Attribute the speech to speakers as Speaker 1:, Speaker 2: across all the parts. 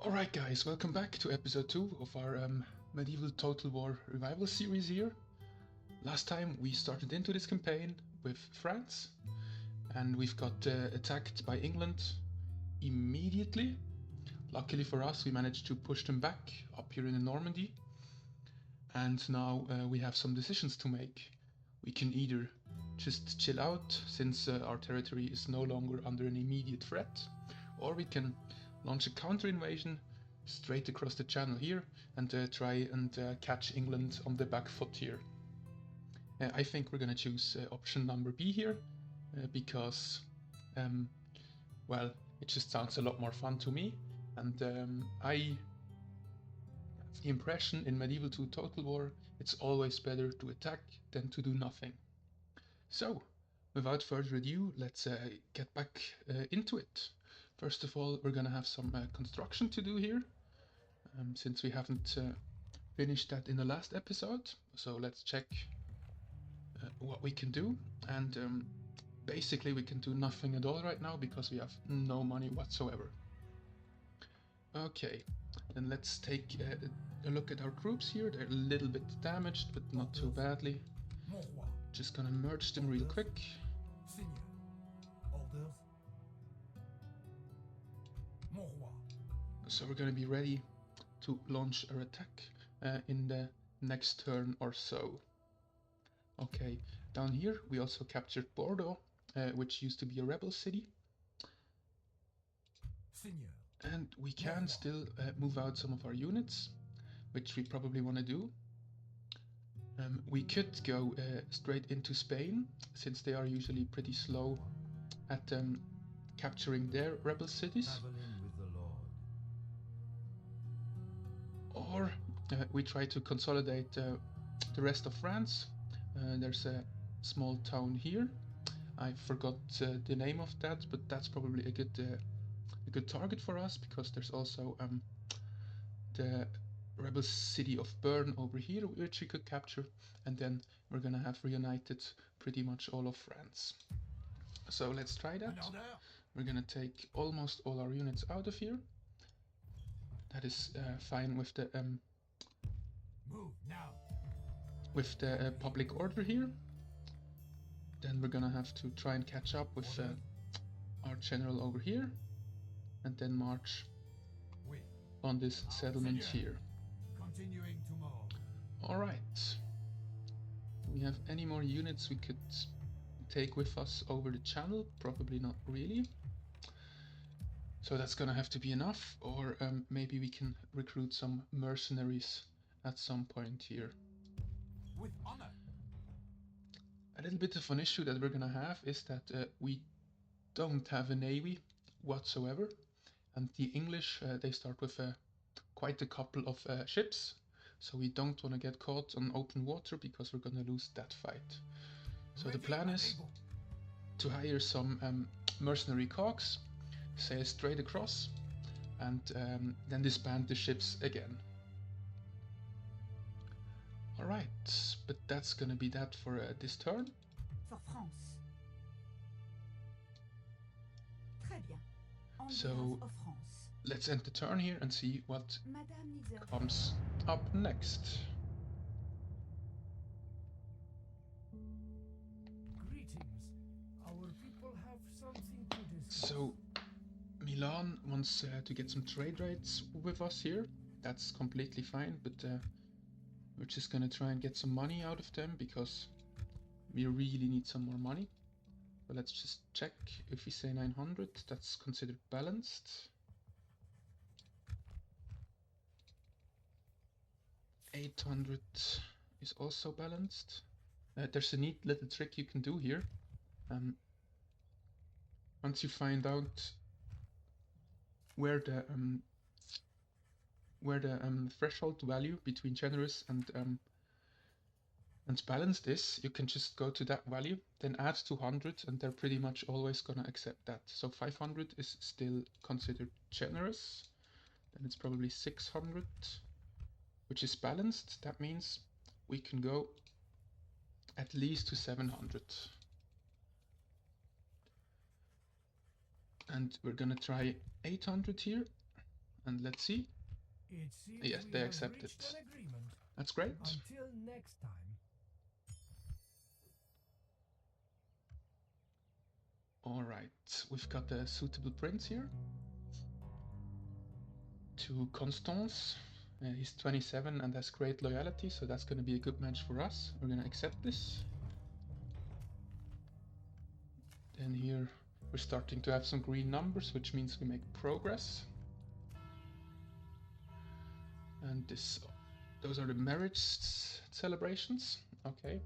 Speaker 1: Alright guys, welcome back to episode 2 of our Medieval Total War Revival series here. Last time we started into this campaign with France, and we've got attacked by England immediately. Luckily for us, we managed to push them back up here in the Normandy, and now we have some decisions to make. We can either just chill out, since our territory is no longer under an immediate threat, or we can launch a counter-invasion straight across the channel here and try and catch England on the back foot here. I think we're gonna choose option number B here because, well, it just sounds a lot more fun to me, and I have the impression in Medieval 2 Total War it's always better to attack than to do nothing. So, without further ado, let's get back into it. First of all, we're gonna have some construction to do here, since we haven't finished that in the last episode. So let's check what we can do, and basically we can do nothing at all right now because we have no money whatsoever. Okay, then let's take a look at our troops here. They're a little bit damaged, but not too badly. Just gonna merge them real quick. So we're gonna be ready to launch our attack in the next turn or so. Okay, down here we also captured Bordeaux, which used to be a rebel city. And we can still move out some of our units, which we probably want to do. We could go straight into Spain, since they are usually pretty slow at capturing their rebel cities. Or we try to consolidate the rest of France. There's a small town here. I forgot the name of that, but that's probably a good target for us, because there's also the rebel city of Bern over here, which we could capture, and then we're gonna have reunited pretty much all of France. So let's try that. We're gonna take almost all our units out of here. That is fine with the public order here. Then we're gonna have to try and catch up with our general over here, and then march on this settlement here. Alright. Do we have any more units we could take with us over the channel? Probably not really. So that's gonna have to be enough, or maybe we can recruit some mercenaries at some point here.
Speaker 2: With honor.
Speaker 1: A little bit of an issue that we're gonna have is that we don't have a navy whatsoever, and the English, they start with quite a couple of ships, so we don't want to get caught on open water because we're gonna lose that fight. So the plan is to hire some mercenary cogs, sail straight across, and then disband the ships again. Alright, but that's gonna be that for this turn.
Speaker 3: For France. Très bien. On
Speaker 1: So
Speaker 3: behalf of France.
Speaker 1: let's end the turn here and see what
Speaker 3: Madame needs a...
Speaker 1: comes up next.
Speaker 2: Greetings. Our people have something to discuss.
Speaker 1: So Milan wants to get some trade rates with us here. That's completely fine, but we're just gonna try and get some money out of them because we really need some more money. But let's just check. If we say 900, that's considered balanced. 800 is also balanced. There's a neat little trick you can do here. Once you find out where the threshold value between generous and balanced is, you can just go to that value, then add 200, and they're pretty much always gonna accept that. So 500 is still considered generous. Then it's probably 600, which is balanced. That means we can go at least to 700. And we're gonna try 800 here. And let's see.
Speaker 2: It seems
Speaker 1: Yes,
Speaker 2: we
Speaker 1: they
Speaker 2: have
Speaker 1: accepted.
Speaker 2: reached an agreement.
Speaker 1: That's great.
Speaker 2: Until next time.
Speaker 1: Alright, we've got a suitable prince here. To Constance. He's 27 and has great loyalty, so that's going to be a good match for us. We're going to accept this. Then here we're starting to have some green numbers, which means we make progress. And those are the marriage celebrations. Okay.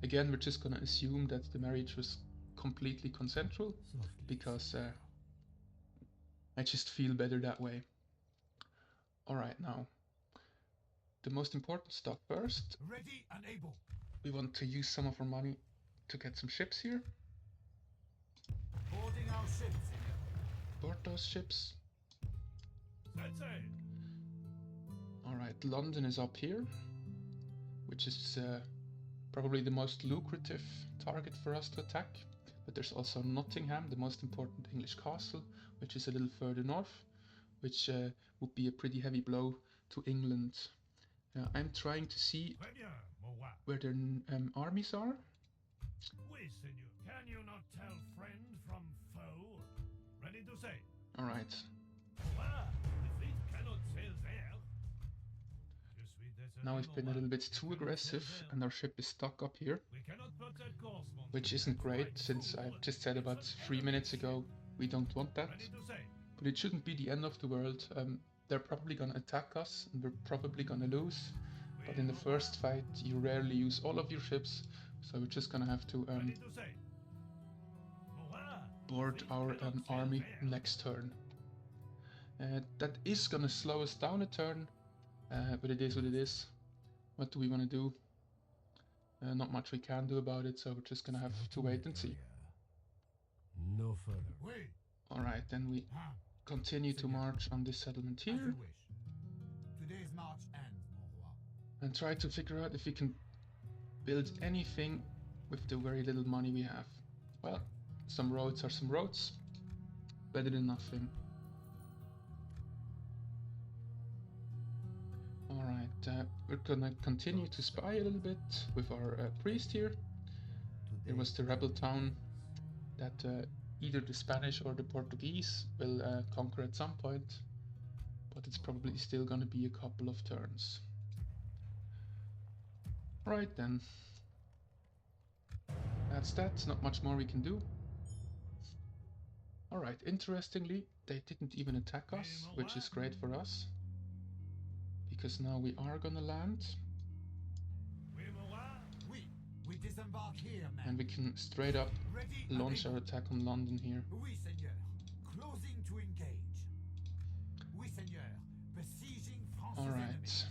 Speaker 1: Again, we're just going to assume that the marriage was completely consensual, because I just feel better that way. Alright, now the most important stuff first.
Speaker 2: Ready and able.
Speaker 1: We want to use some of our money to get some ships here.
Speaker 2: Boarding our ships, Senor.
Speaker 1: Board those ships.
Speaker 2: That's it.
Speaker 1: Alright, London is up here, which is probably the most lucrative target for us to attack. But there's also Nottingham, the most important English castle, which is a little further north, which would be a pretty heavy blow to England. I'm trying to see where their armies are.
Speaker 2: Oui, Senor. Can you not tell friend from foe? Ready to say.
Speaker 1: Alright.
Speaker 2: The fleet cannot sail there.
Speaker 1: Now we've been a little bit too aggressive and our ship is stuck up here.
Speaker 2: We cannot put that course,
Speaker 1: Which isn't great, since I just said about 3 minutes ago we don't want that.
Speaker 2: Ready to say.
Speaker 1: But it shouldn't be the end of the world. They're probably gonna attack us and we're probably gonna lose. But in the first fight you rarely use all of your ships, so we're just gonna have to
Speaker 2: Ready to say.
Speaker 1: board our army next turn. That is gonna slow us down a turn, but it is what it is. What do we want to do? Not much we can do about it, so we're just gonna have to wait and see.
Speaker 2: No further. Wait.
Speaker 1: Alright, then we continue to march on this settlement here.
Speaker 2: Today's march ends, mon roi.
Speaker 1: And try to figure out if we can build anything with the very little money we have. Well, some roads are some roads. Better than nothing. Alright, we're gonna continue to spy a little bit with our priest here. There was the rebel town that either the Spanish or the Portuguese will conquer at some point, but it's probably still gonna be a couple of turns. Right then. That's that, not much more we can do. Alright, interestingly, they didn't even attack us, which is great for us. Because now we are gonna land.
Speaker 2: We disembark here, man.
Speaker 1: And we can straight up launch our attack on London here.
Speaker 2: Oui, Seigneur. Closing to engage. Oui, Seigneur. Besieging France's enemy.
Speaker 1: Alright.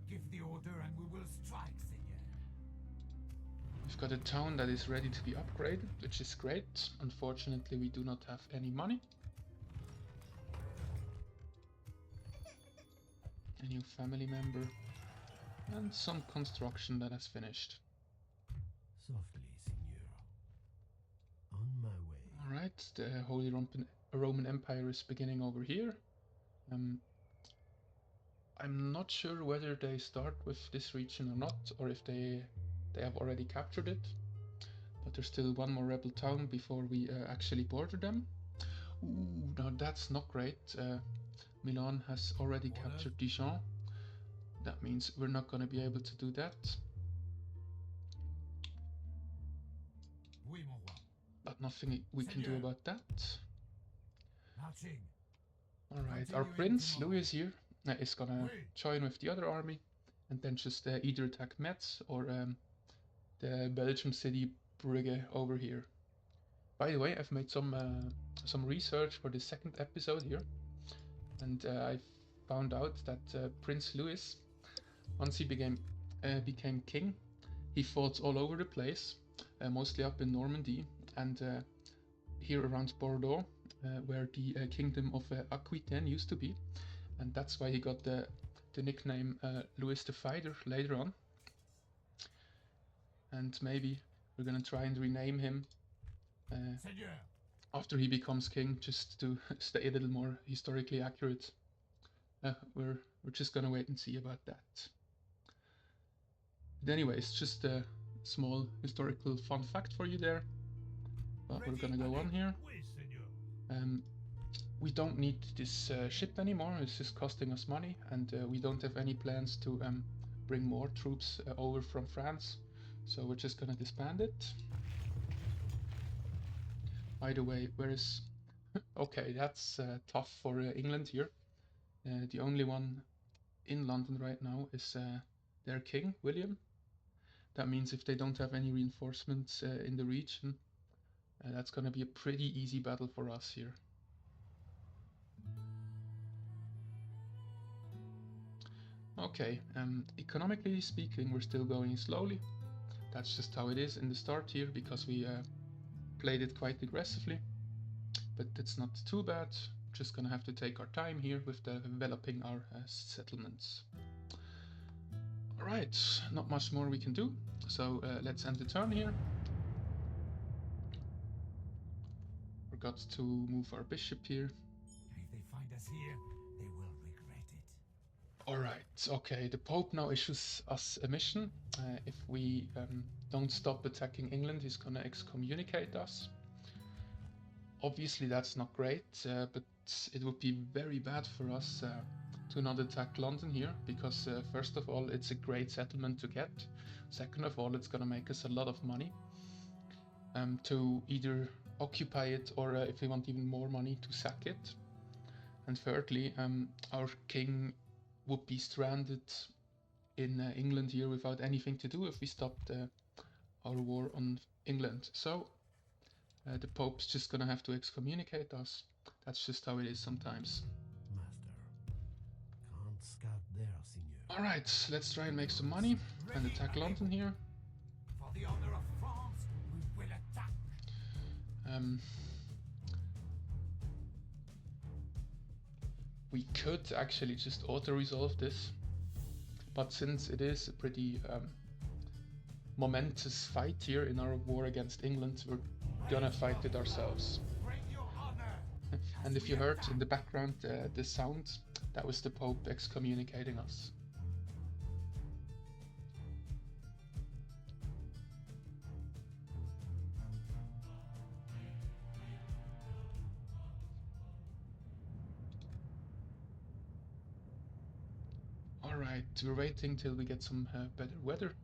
Speaker 2: Give the order and we will strike, Seigneur.
Speaker 1: We've got a town that is ready to be upgraded, which is great. Unfortunately, we do not have any money. A new family member. And some construction that has finished.
Speaker 2: Softly, Seigneur. On my way.
Speaker 1: Alright, the Holy Roman Empire is beginning over here. I'm not sure whether they start with this region or not, or if they have already captured it. But there's still one more rebel town before we actually border them. Ooh, now that's not great. Milan has already captured Dijon. That means we're not going to be able to do that.
Speaker 2: Oui, mon roi.
Speaker 1: But nothing we can do about that.
Speaker 2: Marching.
Speaker 1: Alright, our Prince Louis here is gonna join with the other army and then just either attack Metz or the Belgium city Brugge over here. By the way, I've made some research for the second episode here, and I found out that Prince Louis, once he became king, he fought all over the place, mostly up in Normandy and here around Bordeaux, where the kingdom of Aquitaine used to be, and that's why he got the nickname Louis the Fighter later on. And maybe we're gonna try and rename him after he becomes king, just to stay a little more historically accurate. we're just gonna wait and see about that. But anyways, just a small historical fun fact for you there. But we're gonna go on here. We don't need this ship anymore. It's just costing us money, and we don't have any plans to bring more troops over from France. So we're just gonna disband it. By the way, where is... Okay, that's tough for England here. The only one in London right now is their king, William. That means if they don't have any reinforcements in the region, that's gonna be a pretty easy battle for us here. Okay, economically speaking, we're still going slowly. That's just how it is in the start here, because we played it quite aggressively. But it's not too bad. Just gonna have to take our time here with developing our settlements. Alright, not much more we can do, so let's end the turn here. Forgot to move our bishop here.
Speaker 2: If they find us here, they will regret it.
Speaker 1: Alright, okay, the Pope now issues us a mission. If we don't stop attacking England, he's gonna excommunicate us. Obviously that's not great, but it would be very bad for us to not attack London here, because first of all, it's a great settlement to get. Second of all, it's gonna make us a lot of money to either occupy it, or if we want even more money, to sack it. And thirdly, our king would be stranded in England here without anything to do if we stopped our war on England. So the Pope's just gonna have to excommunicate us. That's just how it is sometimes.
Speaker 4: Master, can't scout there, Signor.
Speaker 1: Alright, let's try and make some money and attack London here.
Speaker 2: For the honor of France, we will attack.
Speaker 1: We could actually just auto-resolve this, but since it is a pretty momentous fight here in our war against England, we're gonna fight it ourselves.
Speaker 2: Bring your honor.
Speaker 1: And if you heard in the background the sound, that was the Pope excommunicating us. Alright, we're waiting till we get some better weather,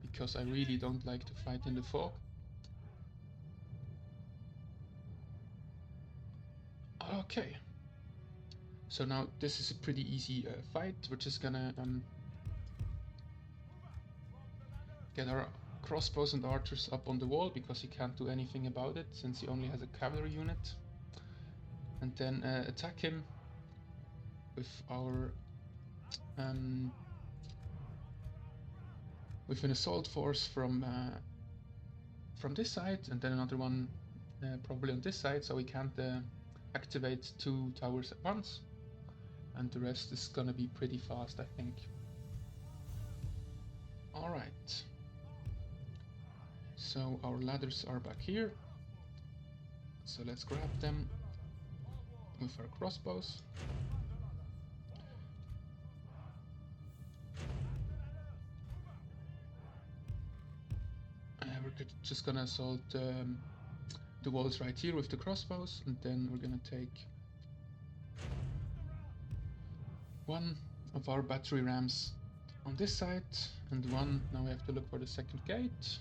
Speaker 1: because I really don't like to fight in the fog. Okay, so now this is a pretty easy fight. We're just gonna get our crossbows and archers up on the wall, because he can't do anything about it since he only has a cavalry unit, and then attack him with our with an assault force from this side, and then another one probably on this side, so we can't activate 2 towers at once, and the rest is gonna be pretty fast, I think. Alright, so our ladders are back here, so let's grab them with our crossbows. We're just gonna assault the walls right here with the crossbows, and then we're gonna take one of our battery rams on this side, and one, now we have to look for the second gate.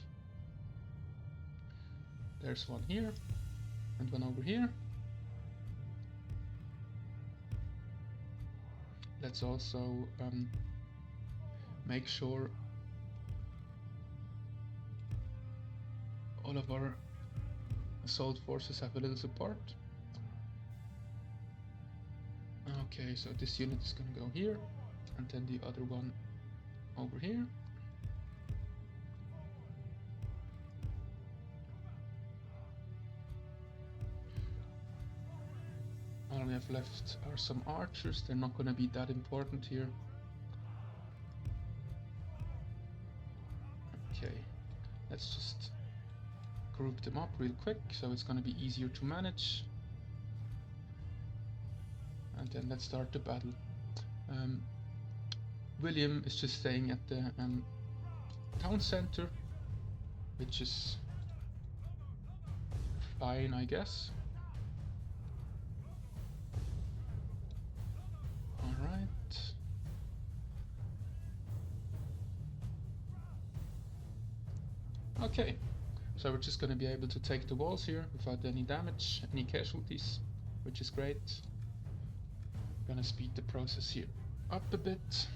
Speaker 1: There's one here, and one over here. Let's also make sure all of our assault forces have a little support. Okay, so this unit is gonna go here, and then the other one over here. All we have left are some archers. They're not gonna be that important here. Okay, let's just group them up real quick, so it's gonna be easier to manage. And then let's start the battle. William is just staying at the town center, which is fine, I guess. Alright. Okay, so we're just gonna be able to take the walls here without any damage, any casualties, which is great. Gonna speed the process here up a bit.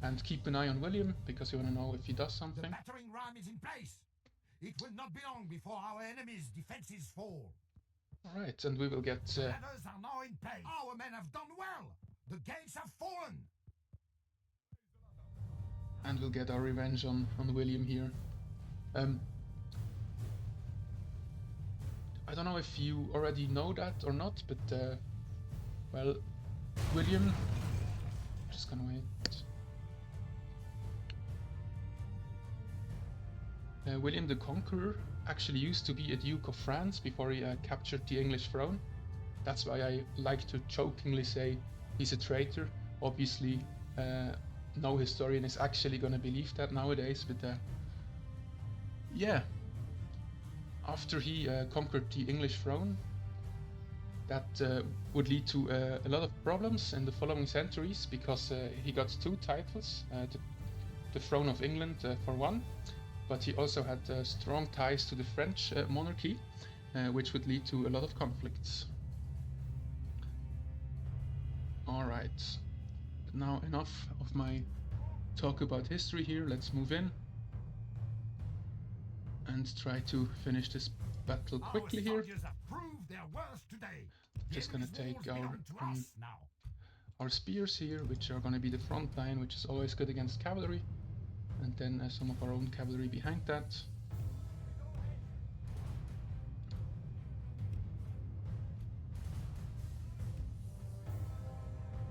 Speaker 1: And keep an eye on William, because you want to know if he does
Speaker 2: The
Speaker 1: something.
Speaker 2: battering ram is in place. It will not be long before our enemy's defenses fall.
Speaker 1: Alright, and we will get...
Speaker 2: The ladders are now in place. Our men have done well. The gates have fallen.
Speaker 1: and we'll get our revenge on William here. I don't know if you already know that or not, but well, William... Just gonna wait. William the Conqueror actually used to be a Duke of France before he captured the English throne. That's why I like to jokingly say he's a traitor. Obviously, no historian is actually gonna believe that nowadays, but yeah. After he conquered the English throne, that would lead to a lot of problems in the following centuries, because he got two titles, the throne of England for one, but he also had strong ties to the French monarchy, which would lead to a lot of conflicts. Alright, now enough of my talk about history here, let's move in and try to finish this battle quickly here.
Speaker 2: Our soldiers have proved their worth today.
Speaker 1: Just
Speaker 2: The
Speaker 1: gonna
Speaker 2: enemy's
Speaker 1: take
Speaker 2: walls belong to us now.
Speaker 1: our spears here, which are gonna be the front line, which is always good against cavalry, and then some of our own cavalry behind that.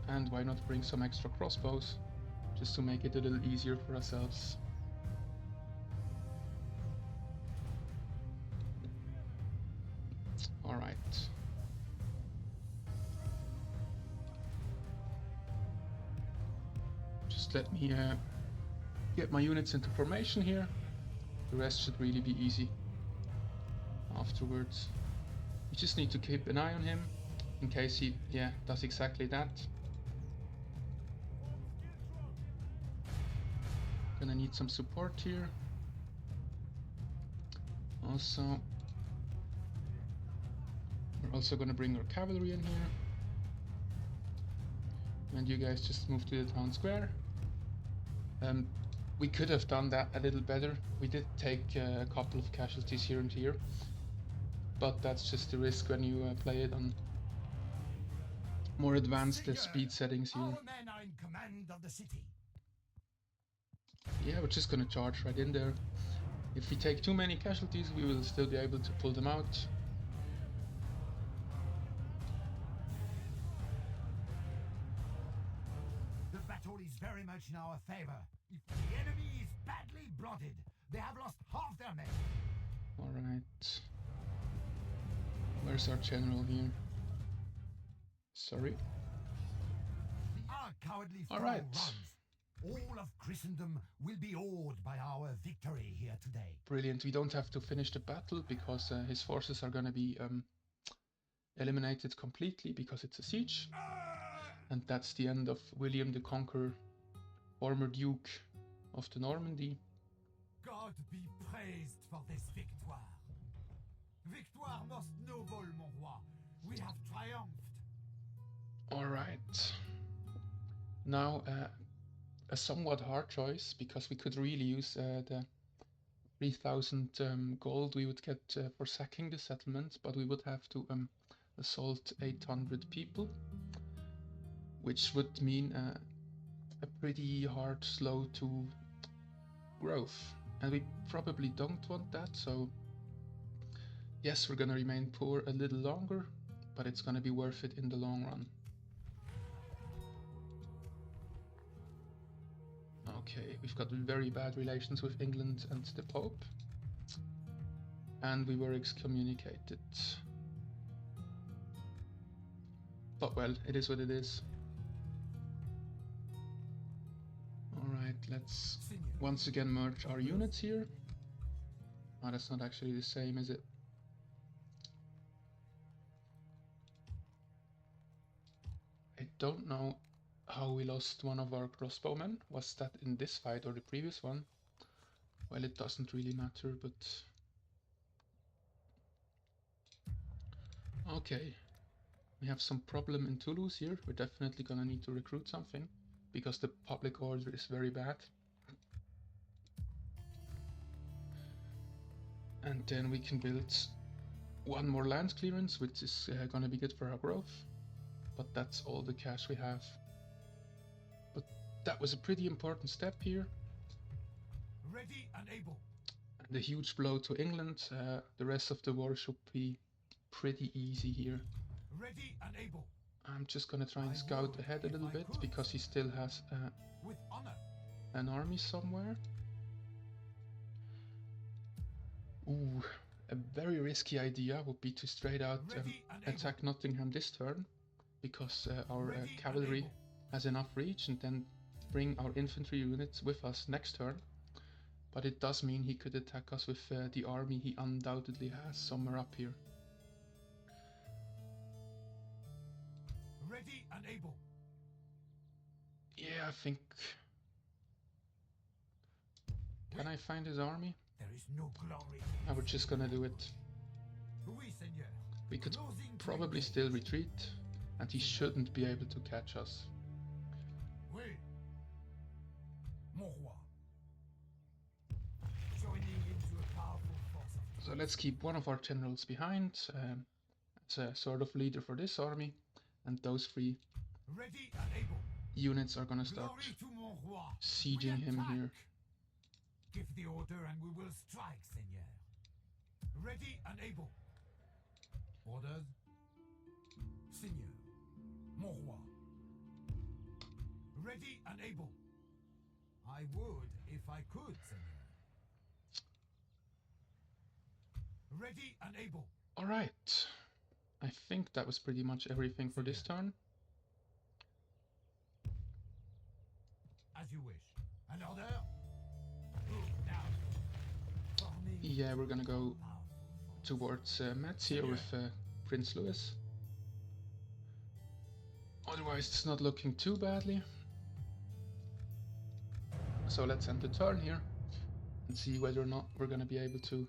Speaker 1: And why not bring some extra crossbows, just to make it a little easier for ourselves. Alright. Just let me get my units into formation here. The rest should really be easy afterwards. You just need to keep an eye on him in case he, does exactly that. Gonna need some support here. Also, we're also gonna bring our cavalry in here. And you guys just move to the town square. We could have done that a little better. We did take a couple of casualties here and here, but that's just the risk when you play it on more advanced speed settings here.
Speaker 2: Our men are in command of the city.
Speaker 1: Yeah, we're just gonna charge right in there. If we take too many casualties, we will still be able to pull them out.
Speaker 2: The battle is very much in our favor. If the enemy is badly blooded, they have lost half their men.
Speaker 1: Alright. Where's our general here? Sorry.
Speaker 2: Our cowardly foe
Speaker 1: Alright.
Speaker 2: runs. All of Christendom will be awed by our victory here today.
Speaker 1: Brilliant. We don't have to finish the battle because his forces are gonna be eliminated completely because it's a siege. And that's the end of William the Conqueror, former Duke of the Normandy.
Speaker 2: God be praised for this victoire. Victoire most noble, mon roi. We have triumphed.
Speaker 1: Alright. Now, a somewhat hard choice, because we could really use the 3,000 gold we would get for sacking the settlement, but we would have to assault 800 people, which would mean a pretty hard slow to growth, and we probably don't want that. So yes, we're gonna remain poor a little longer, but it's gonna be worth it in the long run. Okay, we've got very bad relations with England and the Pope, and we were excommunicated. But well, it is what it is. Alright, let's
Speaker 2: Seigneur.
Speaker 1: once again merge our units here. Oh, that's not actually the same, is it? I don't know how we lost one of our crossbowmen. Was that in this fight or the previous one? Well, it doesn't really matter, but... Okay. We have some problem in Toulouse here. We're definitely gonna need to recruit something, because the public order is very bad. And then we can build one more land clearance, which is gonna be good for our growth. But that's all the cash we have. But that was a pretty important step here.
Speaker 2: Ready and able.
Speaker 1: And a huge blow to England. The rest of the war should be pretty easy here.
Speaker 2: Ready and able.
Speaker 1: I'm just gonna try and scout ahead a little bit, because he still has
Speaker 2: With honor.
Speaker 1: an army somewhere. Ooh, a very risky idea would be to straight out attack Nottingham this turn, because our cavalry has enough reach, and then bring our infantry units with us next turn. But it does mean he could attack us with the army he undoubtedly has somewhere up here.
Speaker 2: Ready and able.
Speaker 1: Yeah, I think... Can I find his army?
Speaker 2: There is no glory.
Speaker 1: I was just gonna do it.
Speaker 2: Oui, Seigneur.
Speaker 1: We could
Speaker 2: Closing to
Speaker 1: probably
Speaker 2: invades.
Speaker 1: still retreat, and he shouldn't be able to catch us.
Speaker 2: Oui. Mon roi. Joining into a powerful force of
Speaker 1: So let's keep one of our generals behind as a sort of leader for this army, and those 3
Speaker 2: ready and able.
Speaker 1: units are gonna start
Speaker 2: Glory to mon roi.
Speaker 1: sieging
Speaker 2: We
Speaker 1: him
Speaker 2: attack.
Speaker 1: here.
Speaker 2: Give the order and we will strike, Seigneur. Ready and able. Orders. Seigneur. Mon roi. Ready and able. I would if I could, Seigneur. Ready and able.
Speaker 1: Alright, I think that was pretty much everything for this turn.
Speaker 2: As you wish. An order. Move now. Forming
Speaker 1: Yeah, we're gonna go
Speaker 2: powerful force.
Speaker 1: towards Metz here with Prince Louis. Otherwise it's not looking too badly. So let's end the turn here and see whether or not we're gonna be able to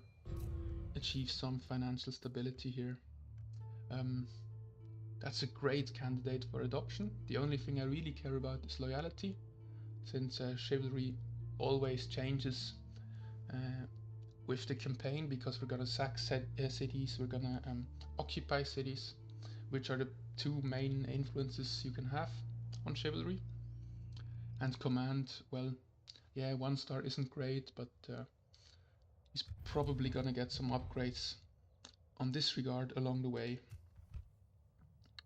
Speaker 1: achieve some financial stability here. That's a great candidate for adoption. The only thing I really care about is loyalty, since chivalry always changes with the campaign, because we're gonna sack cities, we're gonna occupy cities, which are the 2 main influences you can have on chivalry. And command, well, yeah, 1 star isn't great, but he's probably gonna get some upgrades on this regard along the way.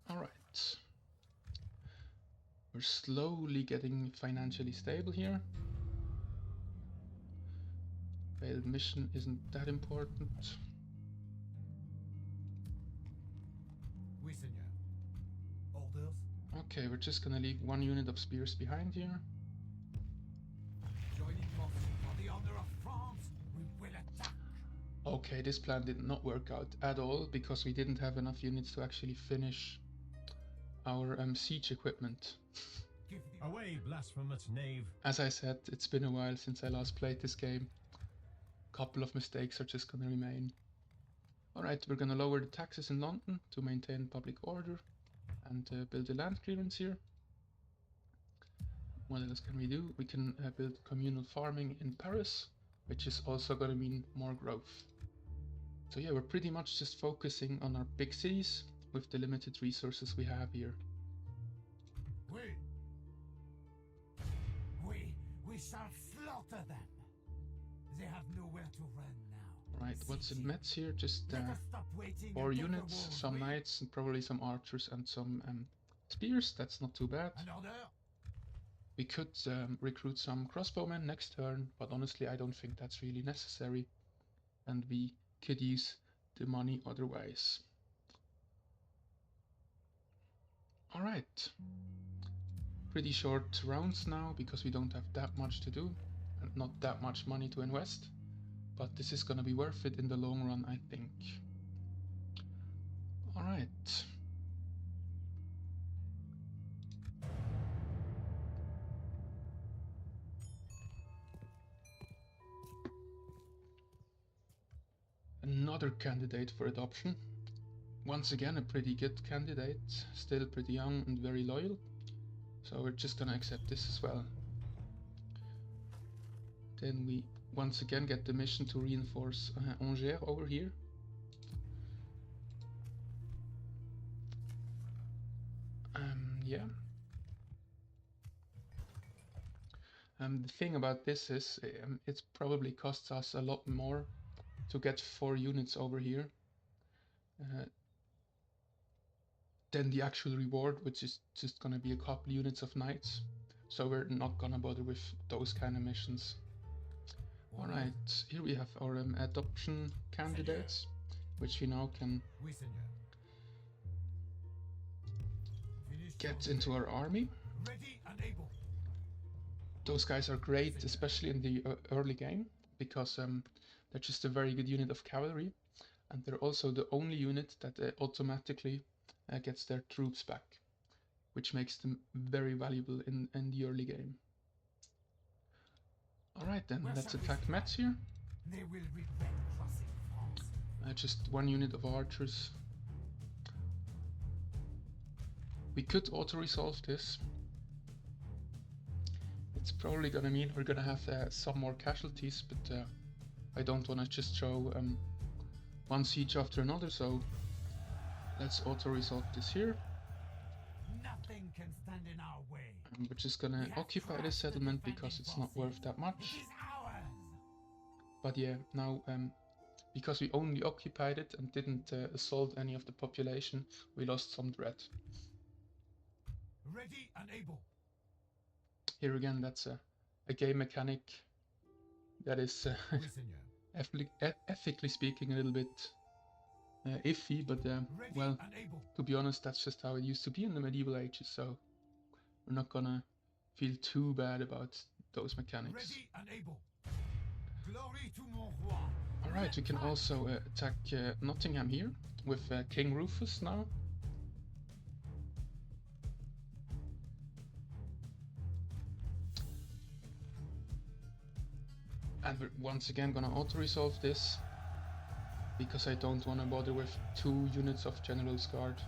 Speaker 1: Alright. We're slowly getting financially stable here. Failed mission isn't that important.
Speaker 2: Oui, Seigneur. Orders.
Speaker 1: Okay, we're just gonna leave 1 unit of spears behind here.
Speaker 2: Joining forces for the honor of France. We will attack.
Speaker 1: Okay, this plan did not work out at all, because we didn't have enough units to actually finish our siege equipment.
Speaker 2: Give the
Speaker 4: Away, blasphemous knave.
Speaker 1: As I said, it's been a while since I last played this game. Couple of mistakes are just gonna remain. Alright, we're gonna lower the taxes in London to maintain public order and build a land clearance here. What else can we do? We can build communal farming in Paris, which is also gonna mean more growth. So yeah, we're pretty much just focusing on our big cities with the limited resources we have here.
Speaker 2: We shall slaughter them. They have nowhere to run now.
Speaker 1: Right, what's in Metz here? Just
Speaker 2: Let us stop waiting
Speaker 1: 4
Speaker 2: and take the
Speaker 1: units,
Speaker 2: war,
Speaker 1: some
Speaker 2: oui?
Speaker 1: knights, and probably some archers and some spears. That's not too bad.
Speaker 2: An order.
Speaker 1: We could recruit some crossbowmen next turn, but honestly I don't think that's really necessary, and we could use the money otherwise. Alright. Pretty short rounds now because we don't have that much to do and not that much money to invest. But this is gonna be worth it in the long run, I think. Alright. Another candidate for adoption. Once again, a pretty good candidate, still pretty young and very loyal. So we're just gonna accept this as well. Then we once again get the mission to reinforce Angers over here. Yeah. The thing about this is it probably costs us a lot more to get 4 units over here than the actual reward, which is just gonna be a couple units of knights. So we're not gonna bother with those kind of missions. Alright, here we have our adoption candidates, which we now can
Speaker 2: Oui, Seigneur.
Speaker 1: get into our army.
Speaker 2: Ready and able.
Speaker 1: Those guys are great, especially in the early game, because they're just a very good unit of cavalry, and they're also the only unit that automatically gets their troops back, which makes them very valuable in the early game. Alright then, let's attack Metz here.
Speaker 2: They will regret crossing France.
Speaker 1: Just 1 unit of archers. We could auto-resolve this. It's probably gonna mean we're gonna have some more casualties, but I don't wanna just show one siege after another, so let's auto-resolve this here.
Speaker 2: Nothing can stand in our way.
Speaker 1: And we're just gonna occupy this settlement because it's not worth that
Speaker 2: It
Speaker 1: much.
Speaker 2: is ours.
Speaker 1: But yeah, now because we only occupied it and didn't assault any of the population, we lost some dread.
Speaker 2: Ready and able.
Speaker 1: Here again, that's a game mechanic that is
Speaker 2: Oui, Seigneur.
Speaker 1: ethically speaking a little bit iffy, but
Speaker 2: Ready
Speaker 1: well,
Speaker 2: and able.
Speaker 1: to be honest, that's just how it used to be in the medieval ages, so we're not gonna feel too bad about those mechanics.
Speaker 2: Ready and able. Glory to mon roi.
Speaker 1: Alright, we can also attack Nottingham here with King Rufus now. And we're once again gonna auto-resolve this, because I don't wanna bother with 2 units of General's Guard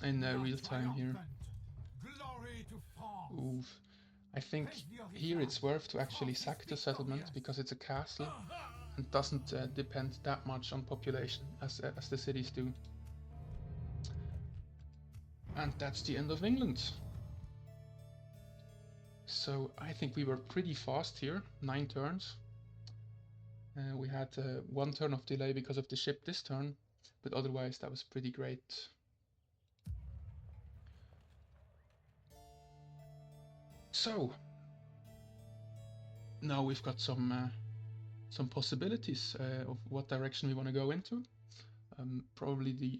Speaker 1: in real time here.
Speaker 2: Glory to France.
Speaker 1: Oof. I think here it's worth to actually sack the settlement because it's a castle and doesn't depend that much on population as the cities do. And that's the end of England. So I think we were pretty fast here, 9 turns. We had 1 turn of delay because of the ship this turn, but otherwise that was pretty great. So now we've got some possibilities of what direction we want to go into. Probably the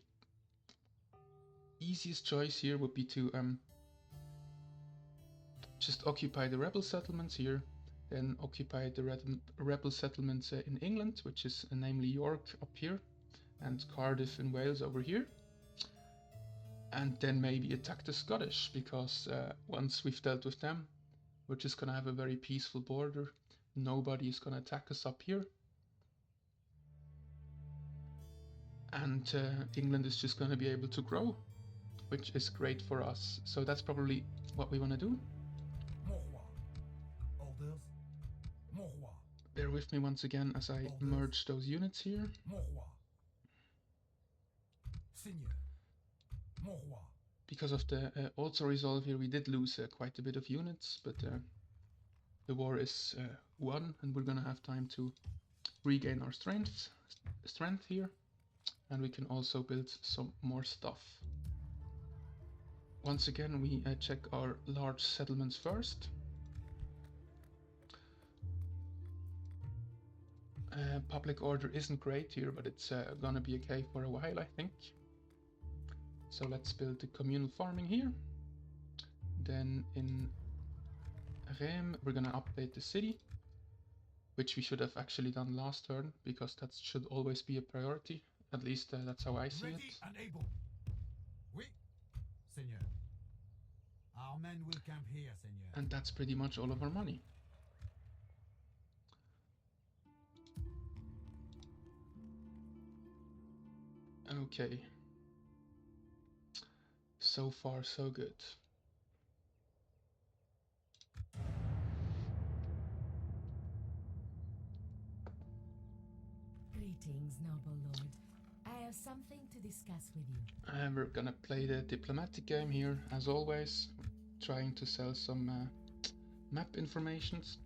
Speaker 1: easiest choice here would be to just occupy the rebel settlements here, then occupy the rebel settlements in England, which is namely York up here, and Cardiff in Wales over here. And then maybe attack the Scottish, because once we've dealt with them, we're just gonna have a very peaceful border. Nobody is gonna attack us up here. And England is just gonna be able to grow, which is great for us. So that's probably what we wanna do.
Speaker 2: Mon roi. Orders. Mon roi.
Speaker 1: Bear with me once again as I merge those units here.
Speaker 2: Mon roi. Seigneur. Mon roi.
Speaker 1: Because of the auto-resolve here, we did lose quite a bit of units, but the war is won, and we're gonna have time to regain our strength here, and we can also build some more stuff. Once again, we check our large settlements first. Public order isn't great here, but it's gonna be okay for a while, I think. So let's build the communal farming here. Then in Rem, we're gonna update the city, which we should have actually done last turn, because that should always be a priority. At least that's how I see
Speaker 2: Ready
Speaker 1: it.
Speaker 2: and able. Oui, Seigneur. Our men will camp here, Seigneur.
Speaker 1: And that's pretty much all of our money. Okay. So far, so good.
Speaker 5: Greetings, noble lord. I have something to discuss with you.
Speaker 1: We're gonna play the diplomatic game here, as always, trying to sell some map informations.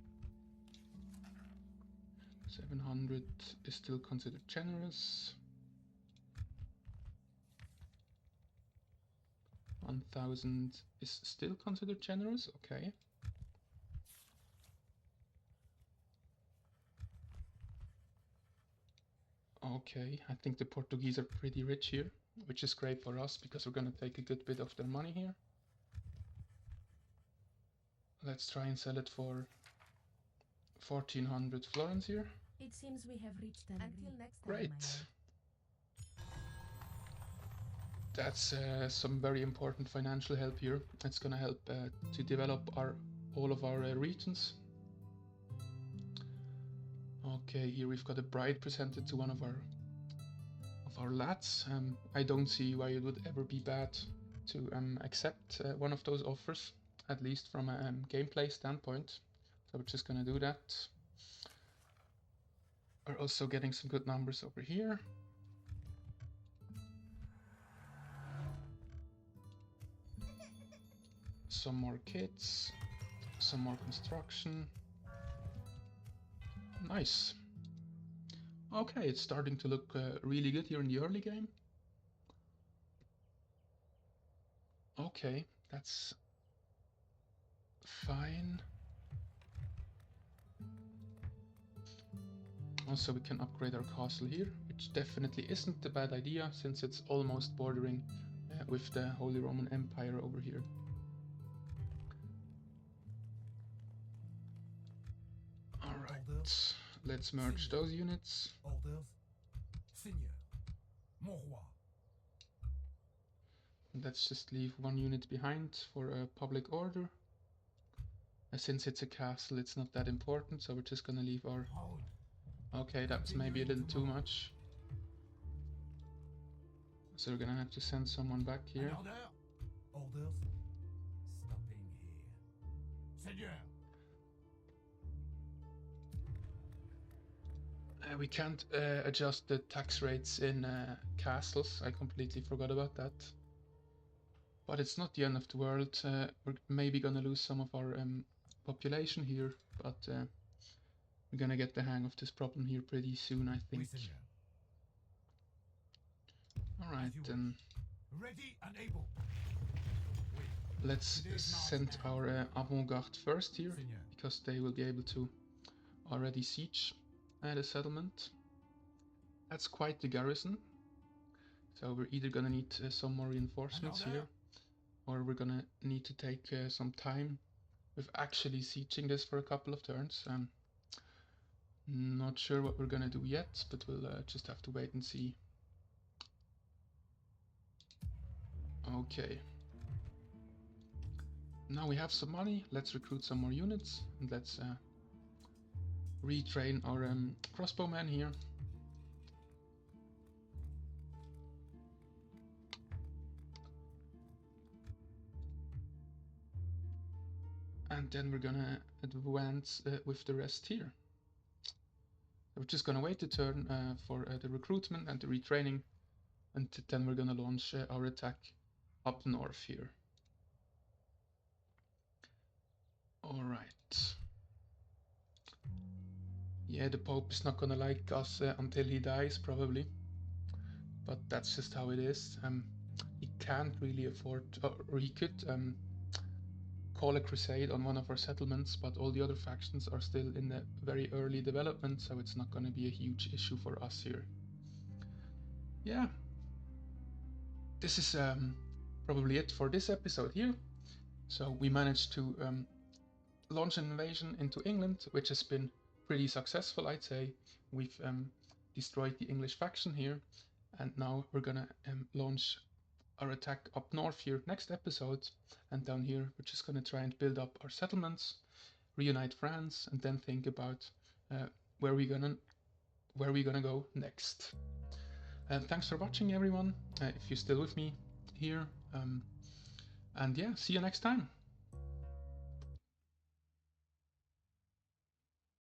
Speaker 1: 700 is still considered generous. 1000 is still considered generous, okay. Okay, I think the Portuguese are pretty rich here, which is great for us because we're gonna take a good bit of their money here. Let's try and sell it for 1400 florins here.
Speaker 5: It seems we have reached an agreement. Until next time, my
Speaker 1: Great.
Speaker 5: lord.
Speaker 1: That's some very important financial help here. It's gonna help to develop all of our regions. Okay, here we've got a bride presented to one of our lads. I don't see why it would ever be bad to accept one of those offers, at least from a gameplay standpoint. So we're just gonna do that. We're also getting some good numbers over here. Some more kits, some more construction. Nice. Okay, it's starting to look really good here in the early game. Okay, that's fine. Also, we can upgrade our castle here, which definitely isn't a bad idea since it's almost bordering with the Holy Roman Empire over here. Alright, let's merge those units.
Speaker 2: Orders. Seigneur. Mon roi.
Speaker 1: Let's just leave one unit behind for a public order. Since it's a castle, it's not that important, so we're just gonna leave our...
Speaker 2: Hold.
Speaker 1: Okay, that was maybe a little too much. So we're gonna have to send someone back here.
Speaker 2: An order. Orders. Stopping here. Seigneur.
Speaker 1: We can't adjust the tax rates in castles. I completely forgot about that. But it's not the end of the world. We're maybe gonna lose some of our population here, but we're gonna get the hang of this problem here pretty soon, I think.
Speaker 2: Oui, Seigneur.
Speaker 1: Alright, then
Speaker 2: Ready and able. Oui.
Speaker 1: let's send our avant-garde first here,
Speaker 2: Seigneur.
Speaker 1: because they will be able to already siege the settlement. That's quite the garrison. So we're either gonna need some more reinforcements
Speaker 2: An order.
Speaker 1: here, or we're gonna need to take some time with actually sieging this for a couple of turns. Not sure what we're gonna do yet, but we'll just have to wait and see. Okay. Now we have some money. Let's recruit some more units, and let's retrain our crossbowmen here. And then we're gonna advance with the rest here. We're just gonna wait a turn for the recruitment and the retraining, and then we're gonna launch our attack up north here. Alright. Yeah, the Pope is not gonna like us until he dies, probably. But that's just how it is. He can't really afford, or he could call a crusade on one of our settlements, but all the other factions are still in the very early development, so it's not gonna be a huge issue for us here. Yeah. This is probably it for this episode here. So we managed to launch an invasion into England, which has been pretty successful, I'd say. We've destroyed the English faction here, and now we're gonna launch our attack up north here next episode, and down here we're just gonna try and build up our settlements, reunite France, and then think about where we're gonna go next. Thanks for watching, everyone. If you're still with me here, and yeah, see you next time.